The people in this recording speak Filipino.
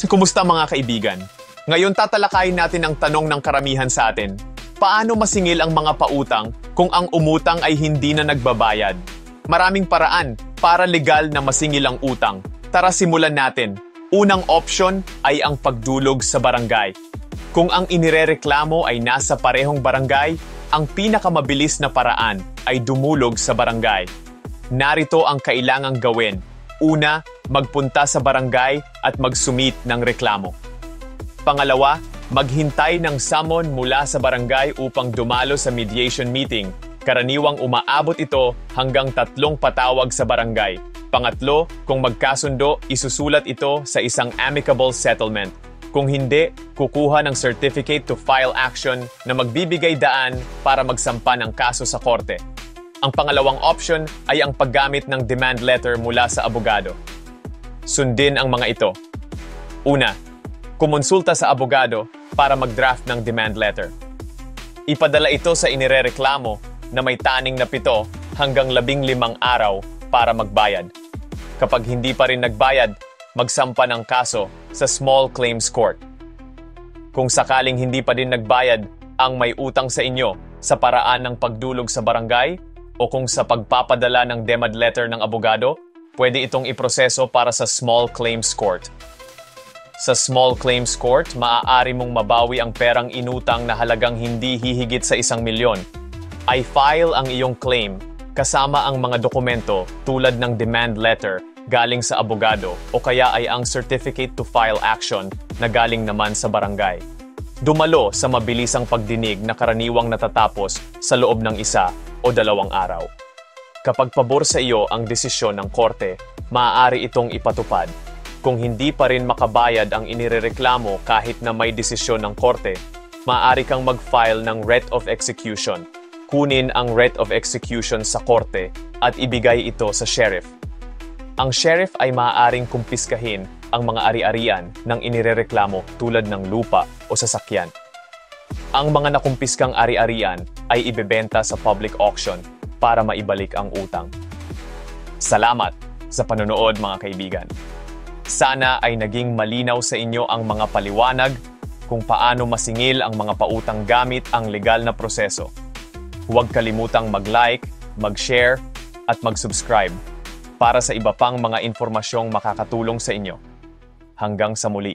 Kumusta mga kaibigan? Ngayon tatalakayin natin ang tanong ng karamihan sa atin. Paano masingil ang mga pautang kung ang umutang ay hindi na nagbabayad? Maraming paraan para legal na masingil ang utang. Tara simulan natin. Unang option ay ang pagdulog sa barangay. Kung ang inirereklamo ay nasa parehong barangay, ang pinakamabilis na paraan ay dumulog sa barangay. Narito ang kailangang gawin. Una, magpunta sa barangay at mag-submit ng reklamo. Pangalawa, maghintay ng summon mula sa barangay upang dumalo sa mediation meeting. Karaniwang umaabot ito hanggang 3 patawag sa barangay. Pangatlo, kung magkasundo, isusulat ito sa isang amicable settlement. Kung hindi, kukuha ng certificate to file action na magbibigay daan para magsampa ng kaso sa korte. Ang pangalawang option ay ang paggamit ng demand letter mula sa abogado. Sundin ang mga ito. Una, kumonsulta sa abogado para mag-draft ng demand letter. Ipadala ito sa inirereklamo na may taning na 7 hanggang 15 araw para magbayad. Kapag hindi pa rin nagbayad, magsampa ng kaso sa Small Claims Court. Kung sakaling hindi pa din nagbayad ang may utang sa inyo sa paraan ng pagdulog sa barangay o kung sa pagpapadala ng demand letter ng abogado, pwede itong iproseso para sa Small Claims Court. Sa Small Claims Court, maaari mong mabawi ang perang inutang na halagang hindi hihigit sa 1 milyon. Ay file ang iyong claim kasama ang mga dokumento tulad ng demand letter galing sa abogado o kaya ay ang certificate to file action na galing naman sa barangay. Dumalo sa mabilisang pagdinig na karaniwang natatapos sa loob ng 1 o 2 araw. Kapag pabor sa iyo ang desisyon ng korte, maaari itong ipatupad. Kung hindi pa rin makabayad ang inirereklamo kahit na may desisyon ng korte, maaari kang mag-file ng writ of execution. Kunin ang writ of execution sa korte at ibigay ito sa sheriff. Ang sheriff ay maaaring kumpiskahin ang mga ari-arian ng inirereklamo tulad ng lupa o sasakyan. Ang mga nakumpiskang ari-arian ay ibebenta sa public auction para maibalik ang utang. Salamat sa panonood mga kaibigan. Sana ay naging malinaw sa inyo ang mga paliwanag kung paano masingil ang mga pautang gamit ang legal na proseso. Huwag kalimutang mag-like, mag-share at mag-subscribe para sa iba pang mga impormasyong makakatulong sa inyo. Hanggang sa muli.